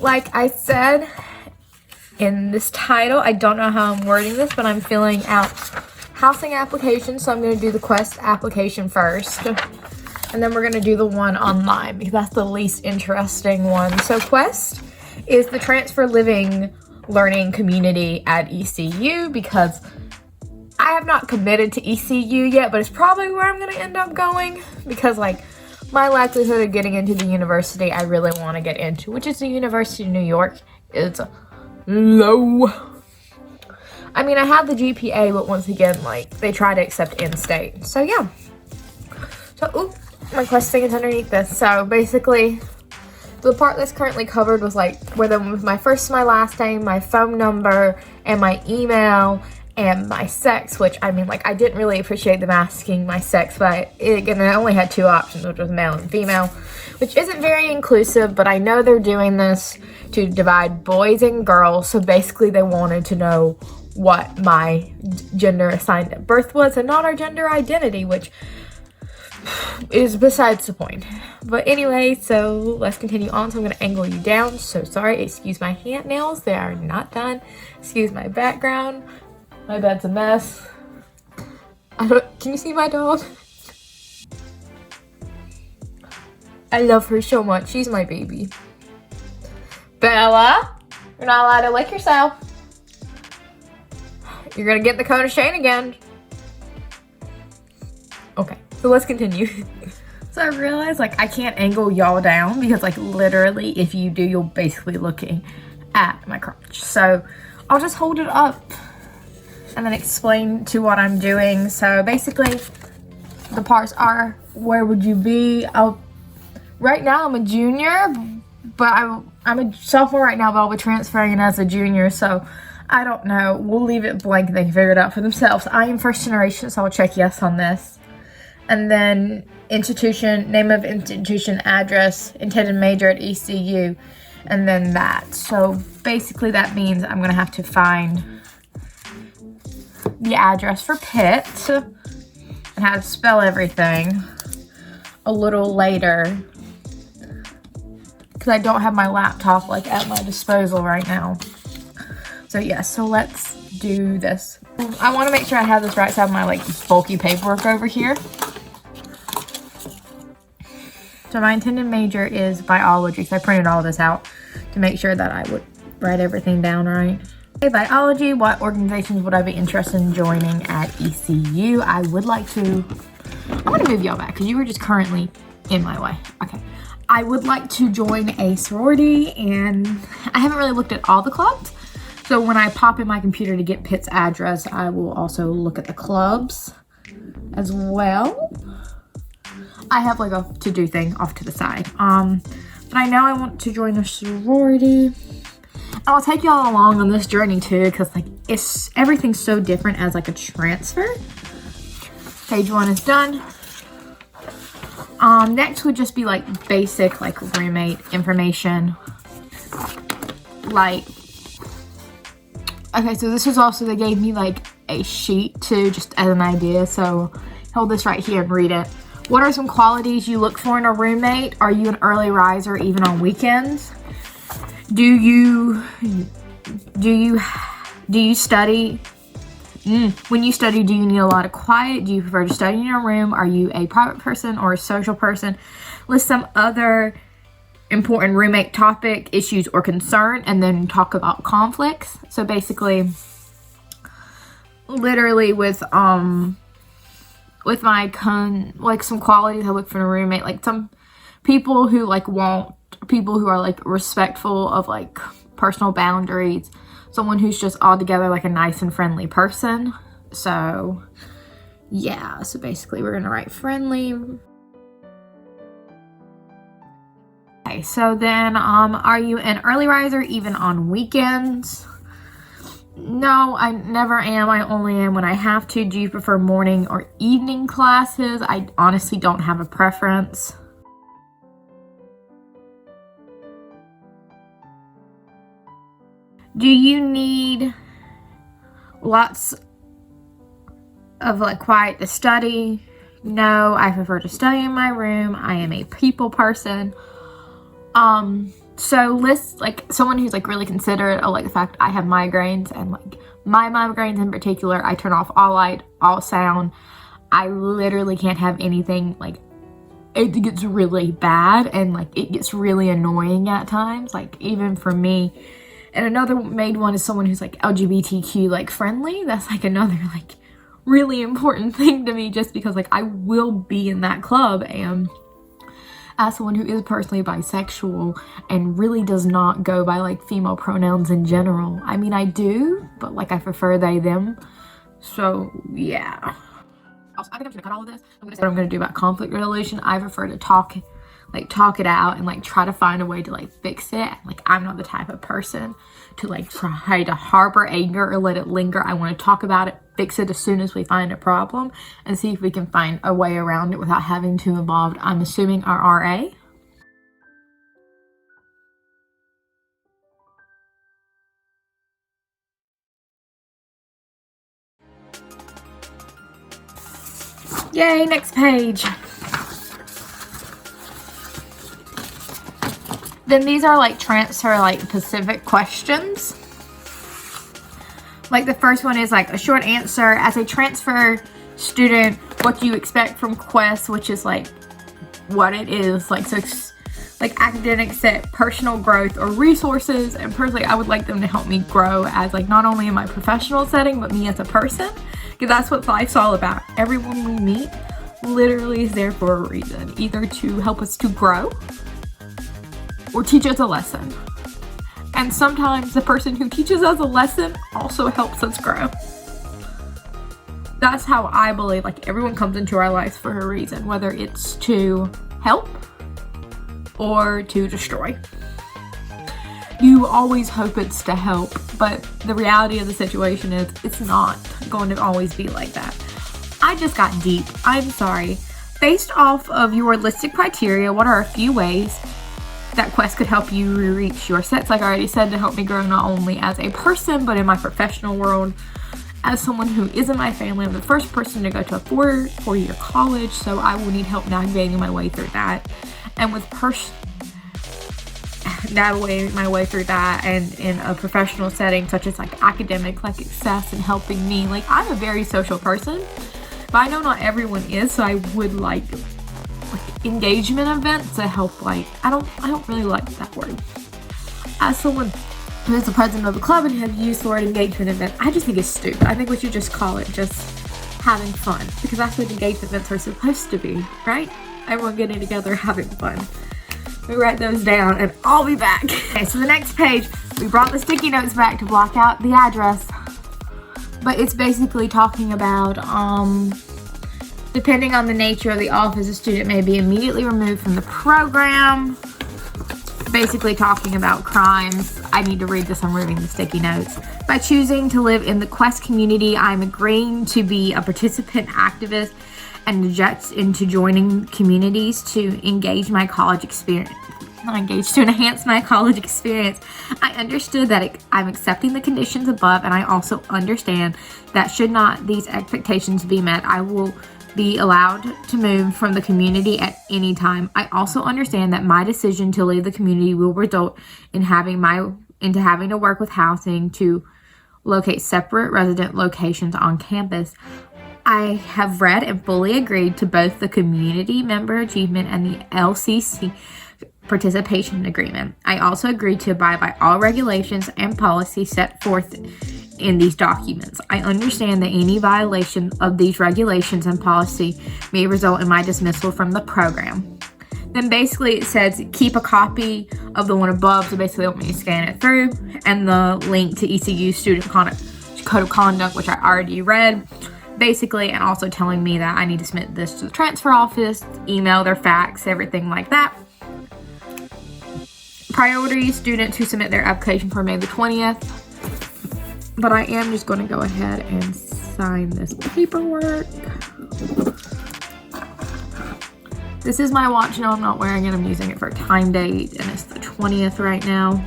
like I said in this title, I don't know how I'm wording this, but I'm filling out housing applications. So I'm going to do the Quest application first. And then we're going to do the one online because that's the least interesting one. So Quest is the transfer living learning community at ECU because I have not committed to ECU yet, but it's probably where I'm going to end up going because like my likelihood of getting into the university I really want to get into, which is the University of New York, is low. I mean, I have the GPA, but once again, like they try to accept in-state. So yeah. So, ooh, my Quest thing is underneath this. So basically, the part that's currently covered was like with my first, my last name, my phone number, and my email, and my sex, which I mean, like I didn't really appreciate them asking my sex, but again, I only had two options, which was male and female, which isn't very inclusive, but I know they're doing this to divide boys and girls. So basically they wanted to know what my gender assigned at birth was and not our gender identity, which is besides the point. But anyway, so let's continue on. So I'm going to angle you down. So sorry, excuse my hand nails, they are not done. Excuse my background. My bed's a mess. Can you see my dog? I love her so much. She's my baby. Bella, you're not allowed to lick yourself. You're gonna get the cone of shame again. Okay, so let's continue. So I realized like I can't angle y'all down because like literally if you do, you're basically looking at my crotch. So I'll just hold it up and then explain to what I'm doing. So basically the parts are, where would you be? Right now I'm a junior, but I'm a sophomore right now, but I'll be transferring in as a junior. So I don't know, we'll leave it blank, they can figure it out for themselves. I am first generation, so I'll check yes on this. And then institution, name of institution, address, intended major at ECU, and then that. So basically that means I'm gonna have to find the address for Pitt and how to spell everything a little later because I don't have my laptop like at my disposal right now. So yeah, so let's do this. I want to make sure I have this right, so I have my like bulky paperwork over here. So my intended major is biology, so I printed all this out to make sure that I would write everything down right. Okay, biology, what organizations would I be interested in joining at ECU? I would like to, I'm gonna move y'all back because you were just currently in my way. Okay. I would like to join a sorority, and I haven't really looked at all the clubs. So when I pop in my computer to get Pitt's address, I will also look at the clubs as well. I have like a to-do thing off to the side. But I know I want to join a sorority. I'll take y'all along on this journey too, because like everything's so different as like a transfer. Page 1 is done. Next would just be like basic like roommate information. Like, okay, so this was also, they gave me like a sheet too, just as an idea. So hold this right here and read it. What are some qualities you look for in a roommate? Are you an early riser even on weekends? Do you study? When you study, do you need a lot of quiet? Do you prefer to study in your room? Are you a private person or a social person? List some other important roommate topic, issues, or concern, and then talk about conflicts. So basically, literally with my like some qualities I look for in a roommate, like some people who like want people who are like respectful of like personal boundaries, someone who's just altogether like a nice and friendly person. So yeah, so basically we're gonna write friendly. Okay, so then are you an early riser even on weekends? No, I never am. I only am when I have to. Do you prefer morning or evening classes? I honestly don't have a preference. Do you need lots of like quiet to study? No, I prefer to study in my room. I am a people person. So list, like, someone who's like really considerate of like the fact I have migraines, and like my migraines in particular, I turn off all light, all sound. I literally can't have anything, like, it gets really bad, and like it gets really annoying at times, like even for me. And another main one is someone who's like LGBTQ like friendly. That's like another like really important thing to me, just because like I will be in that club. And as someone who is personally bisexual and really does not go by like female pronouns in general, I mean I do, but like I prefer they them. So yeah. Also, I think I'm gonna cut all of this. I'm gonna say what I'm gonna do about conflict resolution. I prefer to talk it out and like try to find a way to like fix it. Like I'm not the type of person to like try to harbor anger or let it linger. I want to talk about it, fix it as soon as we find a problem, and see if we can find a way around it without having to involve, I'm assuming, our RA. Yay, next page. Then these are like transfer like specific questions. Like the first one is like a short answer. As a transfer student, what do you expect from Quest? Which is like what it is. Like, so it's like academic set, personal growth, or resources. And personally, I would like them to help me grow as like not only in my professional setting, but me as a person. Because that's what life's all about. Everyone we meet literally is there for a reason. Either to help us to grow or teach us a lesson. And sometimes the person who teaches us a lesson also helps us grow. That's how I believe like everyone comes into our lives for a reason, whether it's to help or to destroy. You always hope it's to help, but the reality of the situation is it's not going to always be like that. I just got deep. I'm sorry. Based off of your listed criteria, what are a few ways that Quest could help you reach your sets? Like I already said, to help me grow not only as a person, but in my professional world. As someone who is in my family, I'm the first person to go to a four-year college, so I will need help navigating my way through that. And with navigating my way through that, and in a professional setting such as like academic, like success and helping me, like I'm a very social person, but I know not everyone is, so I would like engagement events to help. Like I don't really like that word. As someone who is the president of the club and have used the word engagement event, I just think it's stupid. I think we should just call it just having fun, because that's what engagement events are supposed to be, right? Everyone getting together, having fun. We write those down and I'll be back. Okay, so the next page, we brought the sticky notes back to block out the address, but it's basically talking about depending on the nature of the office, a student may be immediately removed from the program. Basically talking about crimes. I need to read this, I'm reading the sticky notes. By choosing to live in the Quest community, I'm agreeing to be a participant activist and object into joining communities to engage my college experience. Not engage, to enhance my college experience. I understood that I'm accepting the conditions above, and I also understand that should not these expectations be met, I will be allowed to move from the community at any time. I also understand that my decision to leave the community will result in having to work with housing to locate separate resident locations on campus. I have read and fully agreed to both the community member achievement and the LCC participation agreement. I also agreed to abide by all regulations and policies set forth in these documents. I understand that any violation of these regulations and policy may result in my dismissal from the program. Then basically it says keep a copy of the one above, so basically let me scan it through, and the link to ECU student code of conduct, which I already read, basically, and also telling me that I need to submit this to the transfer office, email their fax, everything like that. Priority students who submit their application for May the 20th. But I am just going to go ahead and sign this paperwork. This is my watch. No, I'm not wearing it. I'm using it for a time date, and it's the 20th right now.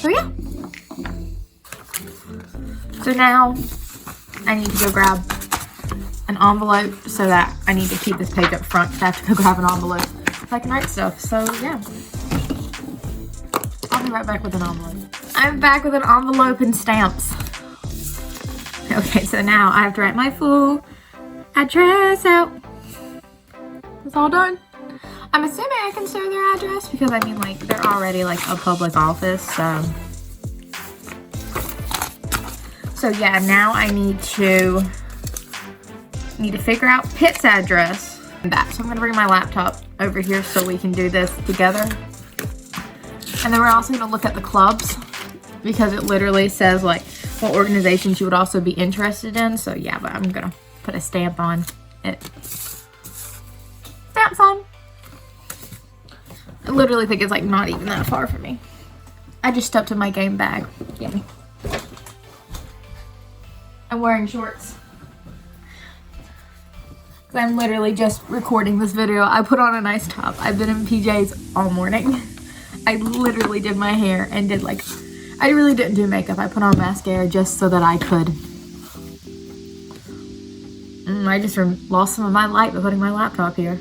So yeah. So now I need to go grab an envelope, so that I need to keep this page up front. So I have to go grab an envelope if I can write stuff. So yeah. I'll be right back with an envelope. I'm back with an envelope and stamps. Okay, so now I have to write my full address out. It's all done. I'm assuming I can share their address because I mean, like, they're already like a public office, so. So yeah, now I need to figure out Pitt's address. So I'm gonna bring my laptop over here so we can do this together. And then we're also gonna look at the clubs because it literally says like what organizations you would also be interested in. So yeah, but I'm gonna put a stamp on it. Stamps on. I literally think it's like not even that far from me. I just stuffed in my game bag. Yummy. I'm wearing shorts. I'm literally just recording this video. I put on a nice top. I've been in PJs all morning. I literally did my hair and did like, I really didn't do makeup. I put on mascara just so that I could. I just lost some of my light by putting my laptop here.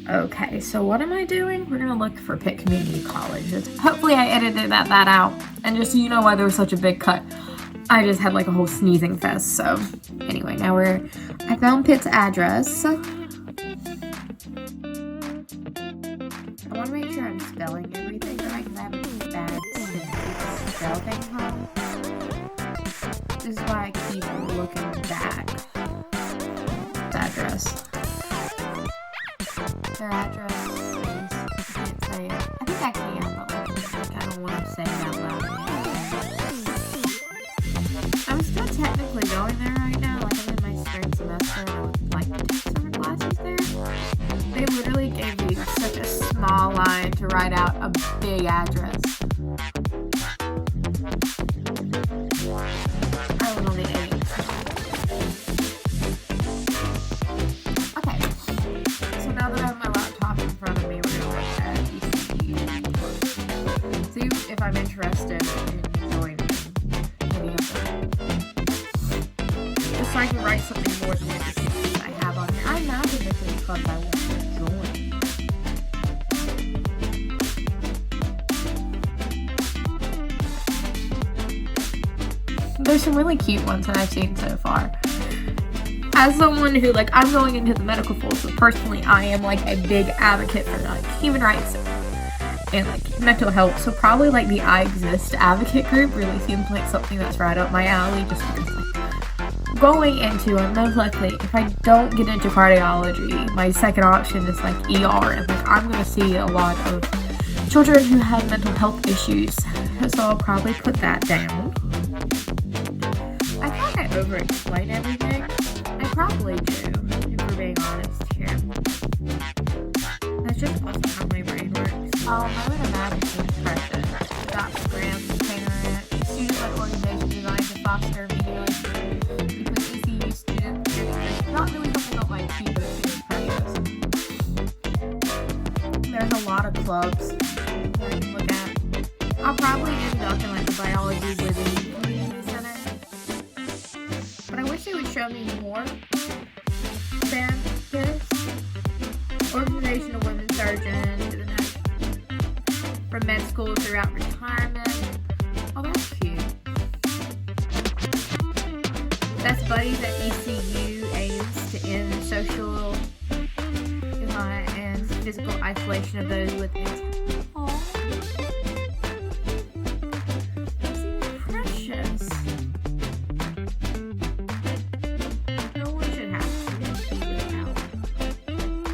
Okay, so what am I doing? We're gonna look for Pitt Community College. Hopefully I edited that out. And just so you know why there was such a big cut, I just had like a whole sneezing fest. So anyway, now I found Pitt's address. I want to make sure I'm spelling everything right because I have a bad spell thing, huh? This is why I keep looking back. The address. Their address is, I can't say it. I think I can, but like, I don't want to say it out loud. I'm still technically going there right now. Like I'm in my spring semester and I would like to take summer classes there. They literally gave me such a small line to write out a big address. I live on the 8th. Okay. So now that I have my laptop in front of me, we're gonna look at ECU. See if I'm interested in joining any of them. Just so I can write something more than the things I have on here. I imagine this is clubs I want to join. There's some really cute ones that I've seen so far. As someone who, like, I'm going into the medical field, so personally I am like a big advocate for like human rights and like mental health. So probably like the I Exist advocate group really seems like something that's right up my alley, just because like going into it, most likely if I don't get into cardiology, my second option is like ER, and like I'm gonna see a lot of children who have mental health issues, so I'll probably put that down. I feel like I over-explain everything. I probably do, if we're being honest here. That's just also how my brain works. I would imagine depression. Dr. Graham's parent, student-led organization designed to foster immediately between ECU students and not really something about like people depression. There's a lot of clubs that I can look at. I'll probably end up in like the biology living community center. But I wish they would show me more than this. Organization of women surgeons to the next, from med school throughout retirement. Oh, that's cute. Best buddies at ECU aims to end social and physical isolation of those with mental. Oh, that's precious. No one should have to be without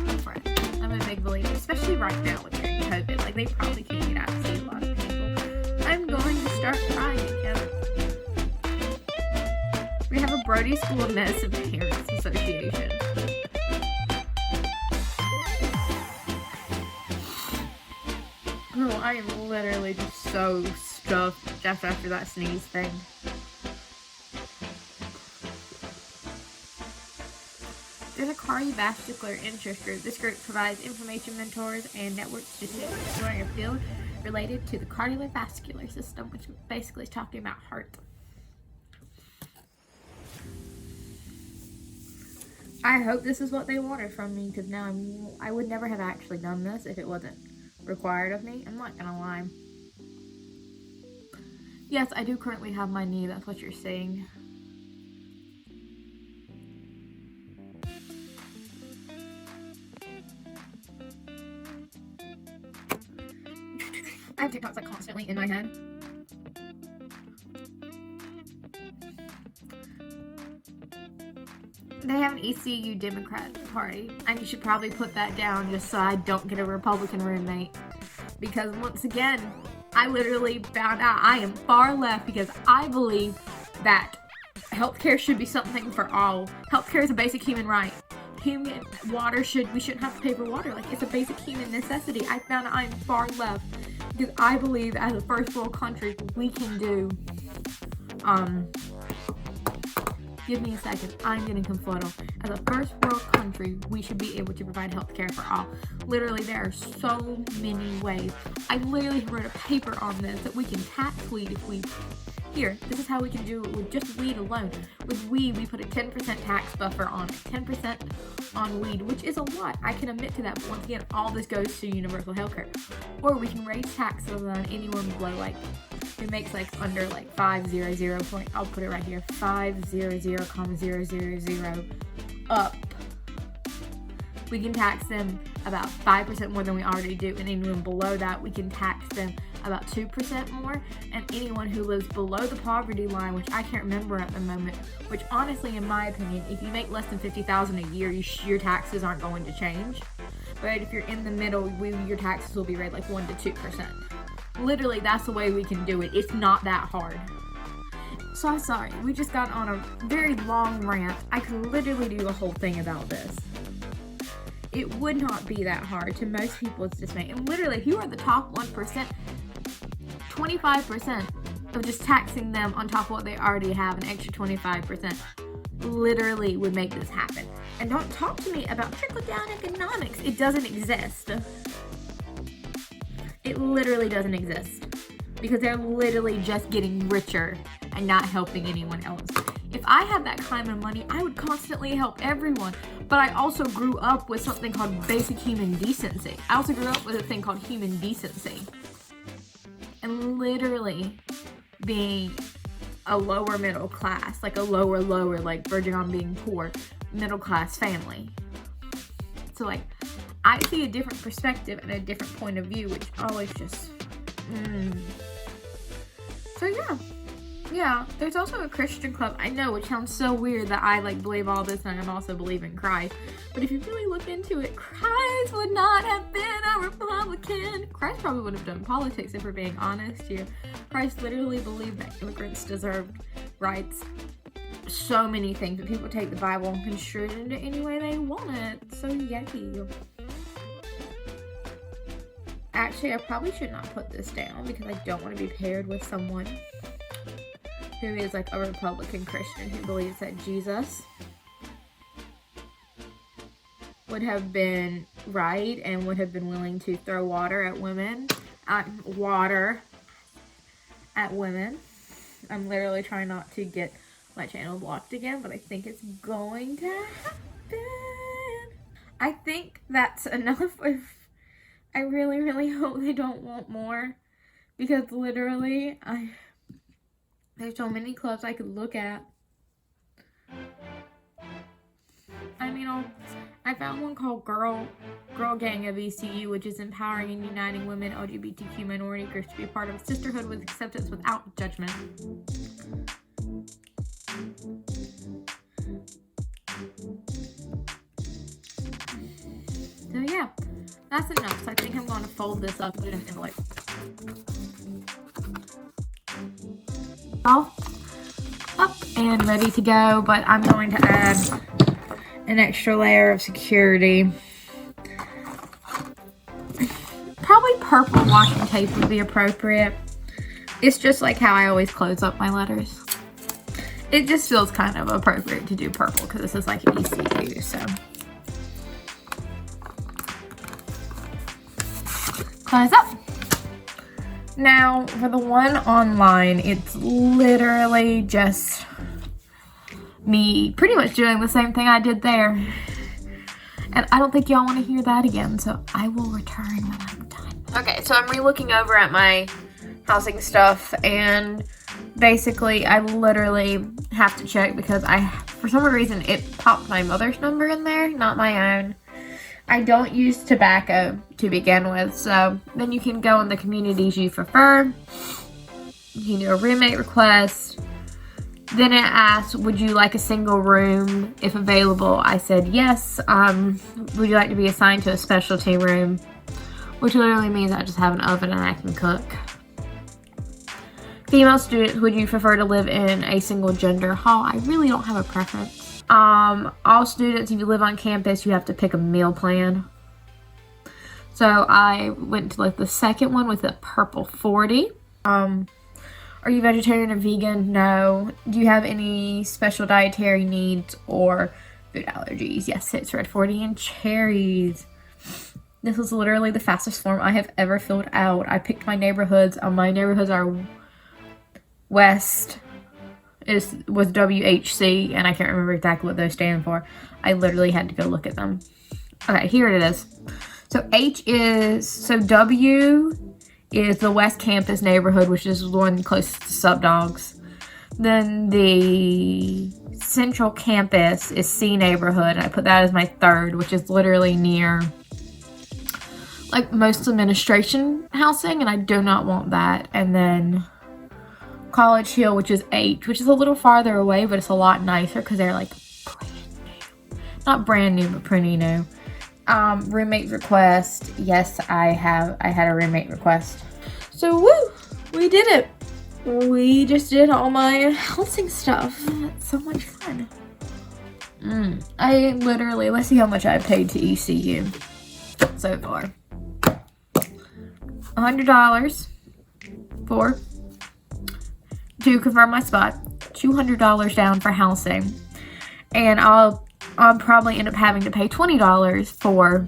a friend. I'm a big believer, especially right now with during COVID. Like they probably can't get out to see a lot of people. I'm going to start crying again. We have a Brody School of Medicine Parents Association. Oh, I am literally just so stuffed just after that sneeze thing. There's a cardiovascular interest group. This group provides information mentors and networks to students exploring a field related to the cardiovascular system, which basically is talking about heart. I hope this is what they wanted from me, because now I would never have actually done this if it wasn't required of me. I'm not gonna lie. Yes, I do currently have my knee. That's what you're seeing. I have TikToks like constantly in my head. They have an ECU Democrat Party, and you should probably put that down just so I don't get a Republican roommate. Because once again, I literally found out I am far left because I believe that healthcare should be something for all. Healthcare is a basic human right. We shouldn't have to pay for water. Like, it's a basic human necessity. I found out I am far left because I believe as a first world country, we can do, give me a second. I'm getting confluddle. As a first world country, we should be able to provide health care for all. Literally, there are so many ways. I literally wrote a paper on this that we can tax weed if we... Here, this is how we can do it with just weed alone. With weed, we put a 10% tax buffer on it. 10% on weed, which is a lot. I can admit to that, but once again, all this goes to universal healthcare. Or we can raise taxes on anyone below, like, who makes like under like 500 point, I'll put it right here, 500,000 up. We can tax them about 5% more than we already do, and anyone below that, we can tax them about 2% more, and anyone who lives below the poverty line, which I can't remember at the moment, which honestly, in my opinion, if you make less than $50,000 a year, your taxes aren't going to change. But if you're in the middle, your taxes will be raised like 1 to 2%. Literally, that's the way we can do it. It's not that hard. So I'm sorry, we just got on a very long rant. I could literally do a whole thing about this. It would not be that hard to most people's dismay. And literally, if you are the top 1%, 25% of just taxing them on top of what they already have, an extra 25%, literally would make this happen. And don't talk to me about trickle-down economics. It doesn't exist. It literally doesn't exist. Because they're literally just getting richer and not helping anyone else. If I had that kind of money, I would constantly help everyone. But I also grew up with something called basic human decency. I also grew up with a thing called human decency. And literally being a lower middle class, like a lower, like verging on being poor, middle class family. So like, I see a different perspective and a different point of view, which always just, So yeah, there's also a Christian club. I know, which sounds so weird that I like believe all this and I also believe in Christ. But if you really look into it, Christ would not have been a Republican. Christ probably would have done politics if we're being honest here. Christ literally believed that immigrants deserved rights. So many things, but people take the Bible and construe it into any way they want it. So yucky. Actually, I probably should not put this down because I don't want to be paired with someone who is like a Republican Christian who believes that Jesus would have been right and would have been willing to throw water at women. I'm literally trying not to get my channel blocked again, but I think it's going to happen. I think that's enough. I really, really hope they don't want more, because literally, there's so many clubs I could look at. I mean, I found one called Girl Gang of ECU, which is empowering and uniting women, LGBTQ minority groups to be part of a sisterhood with acceptance without judgment. So yeah, that's enough. So I think I'm going to fold this up and put it in an envelope. All up and ready to go, but I'm going to add an extra layer of security. Probably purple washing tape would be appropriate. It's just like how I always close up my letters. It just feels kind of appropriate to do purple because this is like an ECU, so. Close up. Now, for the one online, it's literally just me pretty much doing the same thing I did there. And I don't think y'all want to hear that again, so I will return when I'm done. Okay, so I'm re-looking over at my housing stuff, and basically I literally have to check because for some reason it popped my mother's number in there, not my own. I don't use tobacco to begin with, so then you can go in the communities you prefer. You can do a roommate request. Then it asks, would you like a single room if available? I said yes. Would you like to be assigned to a specialty room? Which literally means I just have an oven and I can cook. Female students, would you prefer to live in a single gender hall? I really don't have a preference. All students, if you live on campus, you have to pick a meal plan. So I went to like the second one with the purple 40. Are you vegetarian or vegan? No. Do you have any special dietary needs or food allergies? Yes, it's red 40 and cherries. This was literally the fastest form I have ever filled out. I picked my neighborhoods. My neighborhoods are West was WHC, and I can't remember exactly what those stand for. I literally had to go look at them. Okay, here it is. So W is the West Campus neighborhood, which is the one closest to Subdogs. Then the Central Campus is C neighborhood. I put that as my third, which is literally near like most administration housing, and I do not want that. And then College Hill, which is H, which is a little farther away, but it's a lot nicer because they're like brand new. Not brand new, but pretty new. Roommate request. Yes, I had a roommate request. So woo, we did it. We just did all my housing stuff. It's so much fun. I literally, let's see how much I paid to ECU so far. $100 to confirm my spot, $200 down for housing, and I'll probably end up having to pay $20 for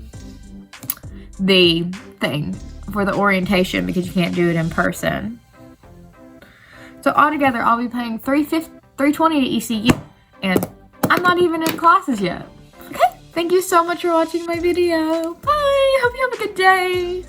the thing, for the orientation, because you can't do it in person. So altogether, I'll be paying $320 to ECU, and I'm not even in classes yet. Okay, thank you so much for watching my video. Bye, hope you have a good day.